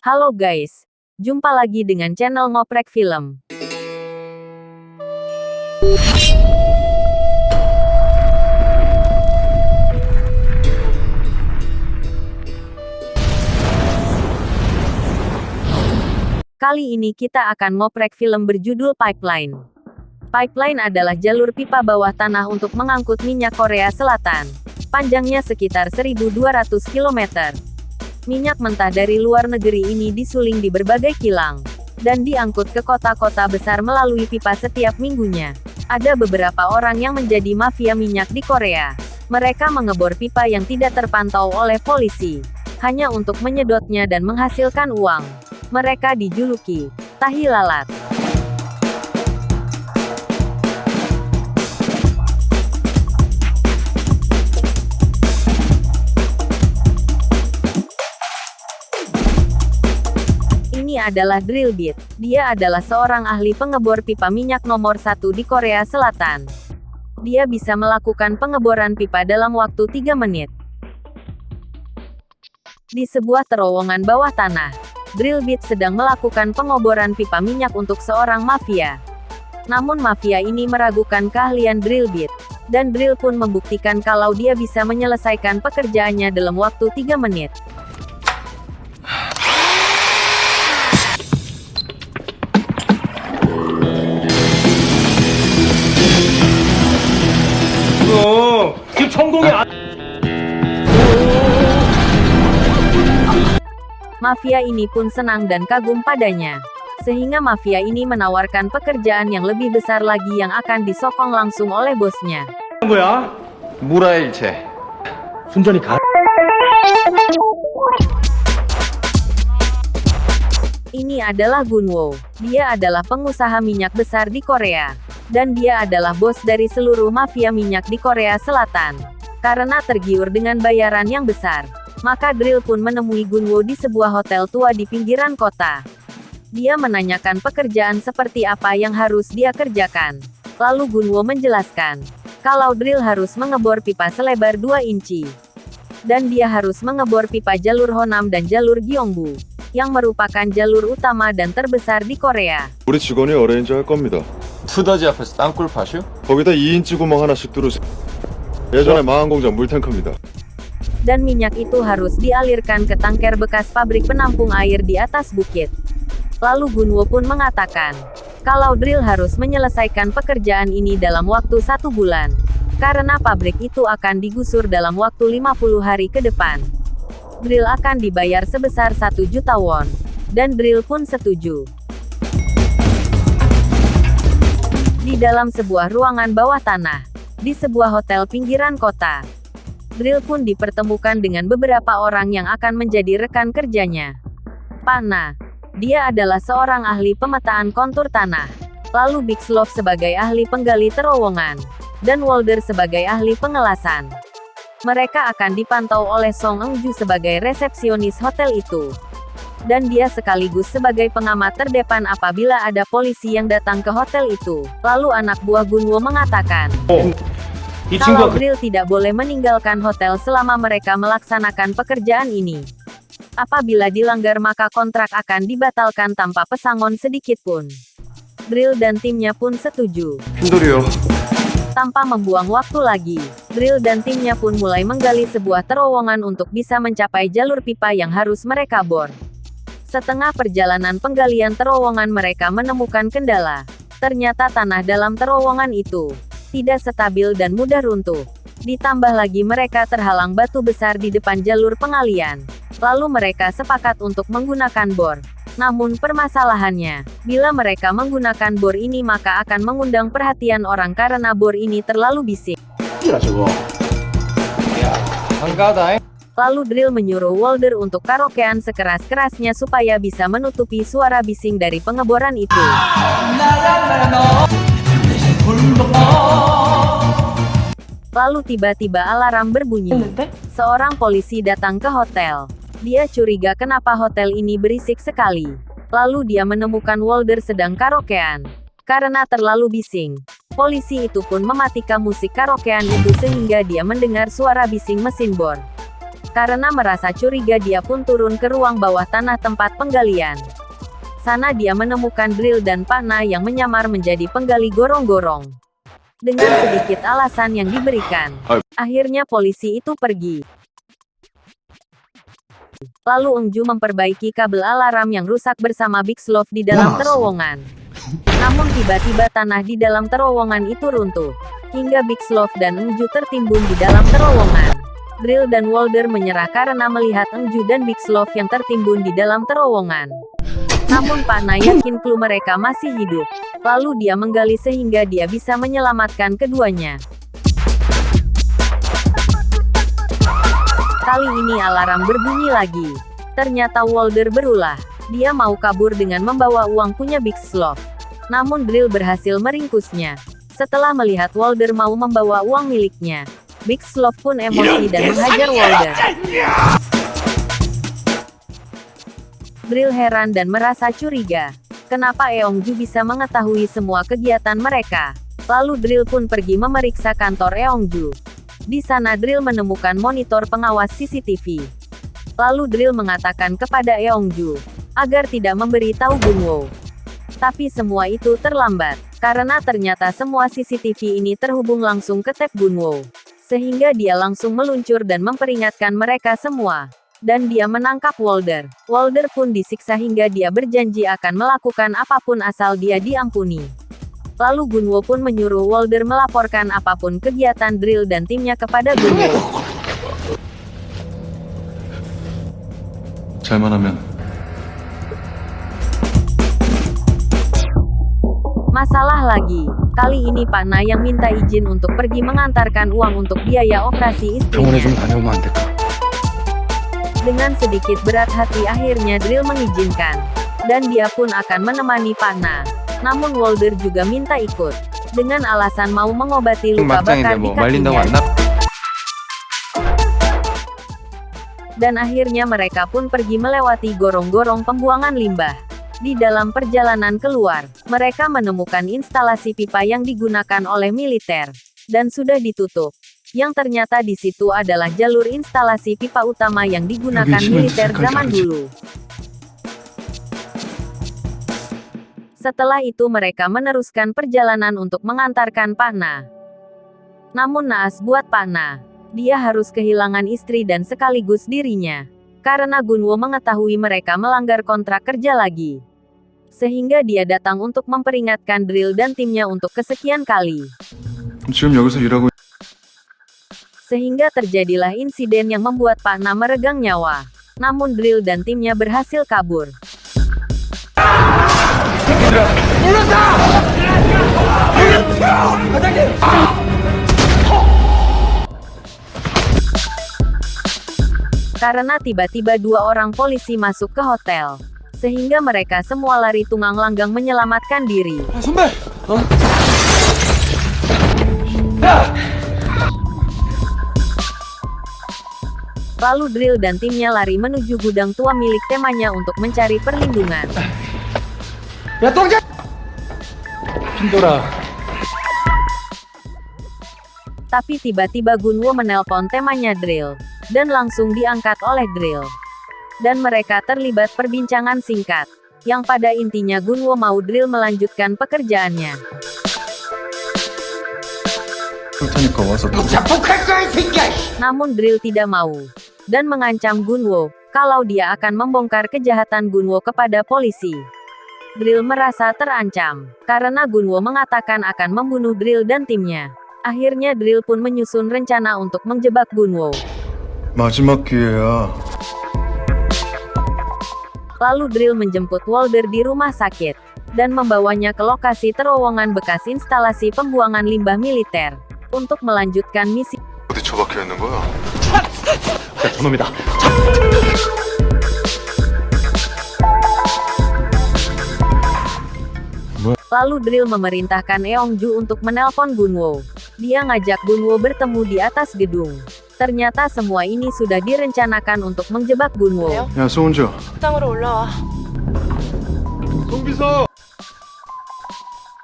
Halo guys, jumpa lagi dengan channel Ngoprek Film. Kali ini kita akan ngoprek film berjudul Pipeline. Pipeline adalah jalur pipa bawah tanah untuk mengangkut minyak Korea Selatan. Panjangnya sekitar 1.200 km. Minyak mentah dari luar negeri ini disuling di berbagai kilang, dan diangkut ke kota-kota besar melalui pipa setiap minggunya. Ada beberapa orang yang menjadi mafia minyak di Korea. Mereka mengebor pipa yang tidak terpantau oleh polisi, hanya untuk menyedotnya dan menghasilkan uang. Mereka dijuluki tahi lalat. Ini adalah Drill Beat. Dia adalah seorang ahli pengebor pipa minyak nomor 1 di Korea Selatan. Dia bisa melakukan pengeboran pipa dalam waktu 3 menit. Di sebuah terowongan bawah tanah, Drill Beat sedang melakukan pengeboran pipa minyak untuk seorang mafia. Namun mafia ini meragukan keahlian Drill Beat, dan Drill pun membuktikan kalau dia bisa menyelesaikan pekerjaannya dalam waktu 3 menit. 지금 성공이 안... Mafia ini pun senang dan kagum padanya. Sehingga mafia ini menawarkan pekerjaan yang lebih besar lagi yang akan disokong langsung oleh bosnya. 거야? 무라일체. 순전히 가... Ini adalah Gunwo. Dia adalah pengusaha minyak besar di Korea. Dan dia adalah bos dari seluruh mafia minyak di Korea Selatan. Karena tergiur dengan bayaran yang besar, maka Drill pun menemui Gunwo di sebuah hotel tua di pinggiran kota. Dia menanyakan pekerjaan seperti apa yang harus dia kerjakan. Lalu Gunwo menjelaskan, kalau Drill harus mengebor pipa selebar 2 inci. Dan dia harus mengebor pipa jalur Honam dan jalur Gyeongbu, yang merupakan jalur utama dan terbesar di Korea. 우리 직원이 어레인지 할 겁니다. 투더지 앞에서 땅굴 파슈? 거기다 2인치 구멍 하나씩 뚫으세요. 예전에 망한 공장 물탱크입니다. Dan minyak itu harus dialirkan ke tangker bekas pabrik penampung air di atas bukit. Lalu Gunwo pun mengatakan, kalau Drill harus menyelesaikan pekerjaan ini dalam waktu 1 bulan. Karena pabrik itu akan digusur dalam waktu 50 hari ke depan. Drill akan dibayar sebesar 1 juta won. Dan Drill pun setuju. Di dalam sebuah ruangan bawah tanah, di sebuah hotel pinggiran kota, Drill pun dipertemukan dengan beberapa orang yang akan menjadi rekan kerjanya. Pana. Dia adalah seorang ahli pemetaan kontur tanah. Lalu Big Slov sebagai ahli penggali terowongan. Dan Walder sebagai ahli pengelasan. Mereka akan dipantau oleh Song Eung-ju sebagai resepsionis hotel itu. Dan dia sekaligus sebagai pengamat terdepan apabila ada polisi yang datang ke hotel itu. Lalu anak buah Gunwo mengatakan, 이 kalau 친구가 Drill tidak boleh meninggalkan hotel selama mereka melaksanakan pekerjaan ini. Apabila dilanggar maka kontrak akan dibatalkan tanpa pesangon sedikit pun. Drill dan timnya pun setuju. 핀돌이요. Tanpa membuang waktu lagi, Drill dan timnya pun mulai menggali sebuah terowongan untuk bisa mencapai jalur pipa yang harus mereka bor. Setengah perjalanan penggalian terowongan mereka menemukan kendala. Ternyata tanah dalam terowongan itu tidak stabil dan mudah runtuh. Ditambah lagi mereka terhalang batu besar di depan jalur pengalian. Lalu mereka sepakat untuk menggunakan bor. Namun permasalahannya, bila mereka menggunakan bor ini maka akan mengundang perhatian orang karena bor ini terlalu bising. 한가하다. Lalu Drill menyuruh Walder untuk karaokean sekeras-kerasnya supaya bisa menutupi suara bising dari pengeboran itu. Lalu tiba-tiba alarm berbunyi. Seorang polisi datang ke hotel. Dia curiga kenapa hotel ini berisik sekali. Lalu dia menemukan Walder sedang karaokean. Karena terlalu bising, polisi itu pun mematikan musik karaokean itu sehingga dia mendengar suara bising mesin bor. Karena merasa curiga dia pun turun ke ruang bawah tanah tempat penggalian. Sana dia menemukan Drill dan Pana yang menyamar menjadi penggali gorong-gorong. Dengan sedikit alasan yang diberikan, akhirnya polisi itu pergi. Lalu Eungju memperbaiki kabel alarm yang rusak bersama Big Slove di dalam terowongan. Namun tiba-tiba tanah di dalam terowongan itu runtuh, hingga Big Slove dan Eungju tertimbun di dalam terowongan. Drill dan Walder menyerah karena melihat Eungju dan Big Slove yang tertimbun di dalam terowongan. Namun Pana yakin kru mereka masih hidup. Lalu dia menggali sehingga dia bisa menyelamatkan keduanya. Kali ini alarm berbunyi lagi. Ternyata Walder berulah. Dia mau kabur dengan membawa uang punya Big Slove. Namun Drill berhasil meringkusnya. Setelah melihat Walder mau membawa uang miliknya, Big Slove pun emosi dan menghajar Walder. Drill heran dan merasa curiga. Kenapa Eongju bisa mengetahui semua kegiatan mereka? Lalu Drill pun pergi memeriksa kantor Eongju. Di sana Drill menemukan monitor pengawas CCTV. Lalu Drill mengatakan kepada Eongju agar tidak memberi tahu Gunwo. Tapi semua itu terlambat, karena ternyata semua CCTV ini terhubung langsung ke tab Gunwo. Sehingga dia langsung meluncur dan memperingatkan mereka semua. Dan dia menangkap Walder. Walder pun disiksa hingga dia berjanji akan melakukan apapun asal dia diampuni. Lalu Gunwo pun menyuruh Walder melaporkan apapun kegiatan Drill dan timnya kepada Gunwo. 잘만 하면 Masalah lagi. Kali ini Pana yang minta izin untuk pergi mengantarkan uang untuk biaya operasi 병원에 좀 istrinya. 다녀오면 안 될까? Dengan sedikit berat hati akhirnya Drill mengizinkan. Dan dia pun akan menemani Pana. Namun Walder juga minta ikut. Dengan alasan mau mengobati luka bakar 막장인데 di 뭐 말린다고 kakinya. 안 나? Dan akhirnya mereka pun pergi melewati gorong-gorong pembuangan limbah. Di dalam perjalanan keluar, mereka menemukan instalasi pipa yang digunakan oleh militer. Dan sudah ditutup. Yang ternyata di situ adalah jalur instalasi pipa utama yang digunakan militer zaman dulu. Setelah itu mereka meneruskan perjalanan untuk mengantarkan Pana. Namun naas buat Pana. Dia harus kehilangan istri dan sekaligus dirinya. Karena Gunwo mengetahui mereka melanggar kontrak kerja lagi. Sehingga dia datang untuk memperingatkan Drill dan timnya untuk kesekian kali. 지금 여기서 일하고 Sehingga terjadilah insiden yang membuat Pana meregang nyawa. Namun Drill dan timnya berhasil kabur. Karena tiba-tiba dua orang polisi masuk ke hotel. Sehingga mereka semua lari tunggang-langgang menyelamatkan diri. 선배! Lalu Drill dan timnya lari menuju gudang tua milik temanya untuk mencari perlindungan. 야, 똥자! 핀도라. Tapi tiba-tiba Gunwo menelpon temanya Drill. Dan langsung diangkat oleh Drill. Dan mereka terlibat perbincangan singkat. Yang pada intinya Gunwo mau Drill melanjutkan pekerjaannya. 그렇다니까 와서 Namun Drill tidak mau. Dan mengancam Gunwo, kalau dia akan membongkar kejahatan Gunwo kepada polisi. Drill merasa terancam, karena Gunwo mengatakan akan membunuh Drill dan timnya. Akhirnya Drill pun menyusun rencana untuk menjebak Gunwo. 마지막 기회야. Lalu Drill menjemput Walder di rumah sakit. Dan membawanya ke lokasi terowongan bekas instalasi pembuangan limbah militer. Untuk melanjutkan misi. 어디 처박혀 있는 거야? 야, 저놈이다. Lalu Drill memerintahkan Eongju untuk menelpon Gunwo. Dia ngajak Gunwo bertemu di atas gedung. Ternyata semua ini sudah direncanakan untuk menjebak Gunwo. 야, 소은주. 땅으로 올라와. 송비서.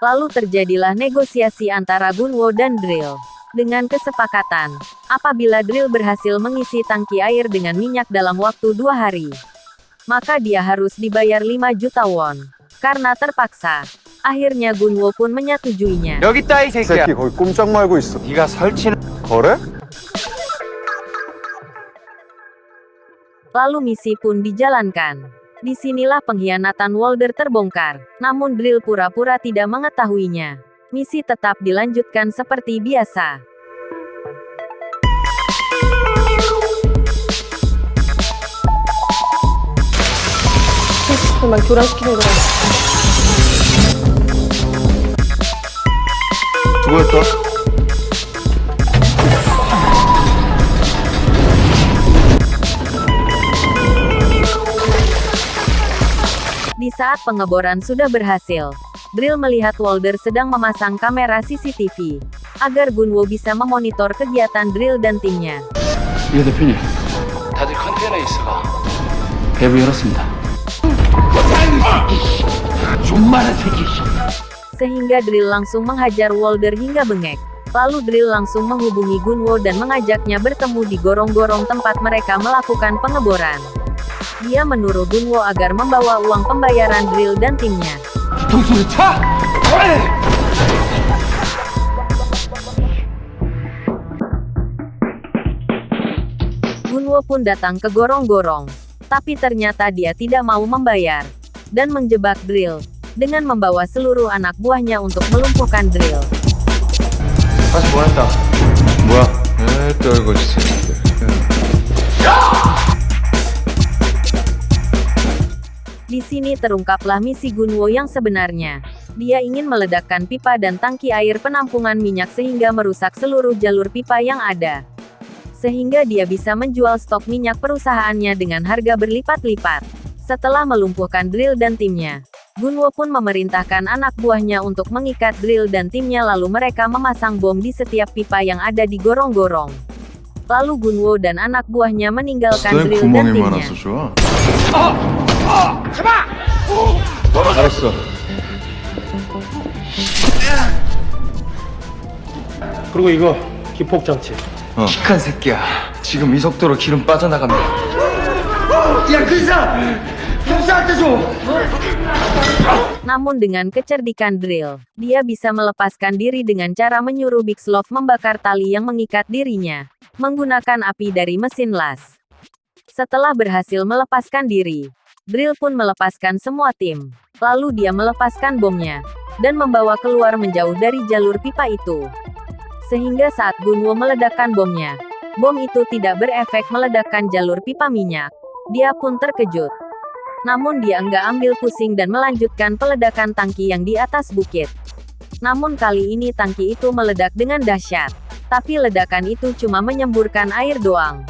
Lalu terjadilah negosiasi antara Gunwo dan Drill. Dengan kesepakatan, Apabila Drill berhasil mengisi tangki air dengan minyak dalam waktu 2 hari, maka dia harus dibayar 5 juta won. Karena terpaksa, akhirnya Gunwo pun menyetujuinya. 여기 있다 이 새끼야. 새끼 거기 꼼짝 말고 있어. 네가 설치는 거래? Lalu misi pun dijalankan. Disinilah pengkhianatan Walder terbongkar. Namun Drill pura-pura tidak mengetahuinya. Misi tetap dilanjutkan seperti biasa. 막 교란시키는 거야. 수고했다. Di saat pengeboran sudah berhasil, Drill melihat Walder sedang memasang kamera CCTV, agar Gunwo bisa memonitor kegiatan Drill dan timnya. 예, 대표님. 다들 컨테이너에 있어가. 배부 열었습니다. 존만한 새끼. Sehingga Drill langsung menghajar Walder hingga bengek. Lalu Drill langsung menghubungi Gunwo dan mengajaknya bertemu di gorong-gorong tempat mereka melakukan pengeboran. Dia menyuruh Gunwo agar membawa uang pembayaran Drill dan timnya. 동수를 차! Gunwo pun datang ke gorong-gorong. Tapi ternyata dia tidak mau membayar. Dan menjebak Drill. Dengan membawa seluruh anak buahnya untuk melumpuhkan Drill. 다시 보냈다. 뭐야? 에이, 떨거지 새끼들. Di sini terungkaplah misi Gunwo yang sebenarnya. Dia ingin meledakkan pipa dan tangki air penampungan minyak sehingga merusak seluruh jalur pipa yang ada. Sehingga dia bisa menjual stok minyak perusahaannya dengan harga berlipat-lipat. Setelah melumpuhkan Drill dan timnya, Gunwo pun memerintahkan anak buahnya untuk mengikat Drill dan timnya lalu mereka memasang bom di setiap pipa yang ada di gorong-gorong. Lalu Gunwo dan anak buahnya meninggalkan 넌 Drill dan 구멍이 timnya. 많아서 좋아. 알았어. 그리고 이거 기폭 장치. pik한 새끼야. 지금 이 속도로 기름 빠져나갑니다. Namun dengan kecerdikan Drill, dia bisa melepaskan diri dengan cara menyuruh Big Sloth membakar tali yang mengikat dirinya, menggunakan api dari mesin las. Setelah berhasil melepaskan diri, Drill pun melepaskan semua tim. Lalu dia melepaskan bomnya, dan membawa keluar menjauh dari jalur pipa itu. Sehingga saat Gunwo meledakkan bomnya, bom itu tidak berefek meledakkan jalur pipa minyak. Dia pun terkejut. Namun dia enggak ambil pusing dan melanjutkan peledakan tangki yang di atas bukit. Namun kali ini tangki itu meledak dengan dahsyat. Tapi ledakan itu cuma menyemburkan air doang.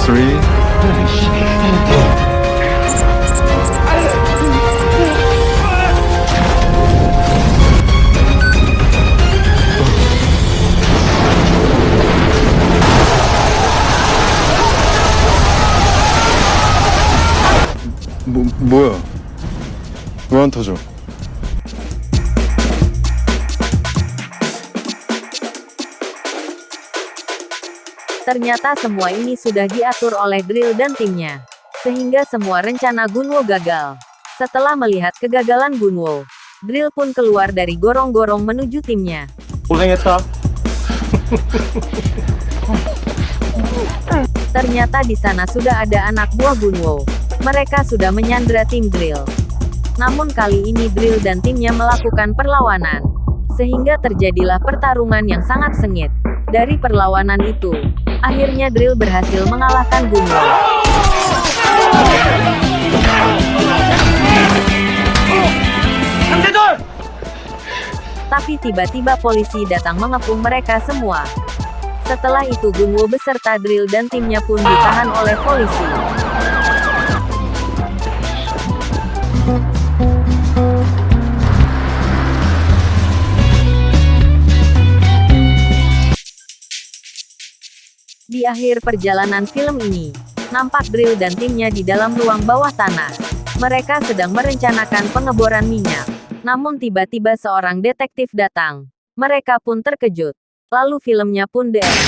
Three. 뭐야? 왜 안 터져? Ternyata semua ini sudah diatur oleh Drill dan timnya. Sehingga semua rencana Gunwo gagal. Setelah melihat kegagalan Gunwo, Drill pun keluar dari gorong-gorong menuju timnya. 고생했다. Ternyata di sana sudah ada anak buah Gunwo. Mereka sudah menyandra tim Drill. Namun kali ini Drill dan timnya melakukan perlawanan. Sehingga terjadilah pertarungan yang sangat sengit. Dari perlawanan itu, akhirnya Drill berhasil mengalahkan Gunwo. Tapi tiba-tiba polisi datang mengepung mereka semua. Setelah itu Gunwo beserta Drill dan timnya pun ditahan oleh polisi. Di akhir perjalanan film ini, Nampak Drill dan timnya di dalam ruang bawah tanah. Mereka sedang merencanakan pengeboran minyak. Namun tiba-tiba seorang detektif datang. Mereka pun terkejut. Lalu filmnya pun The End.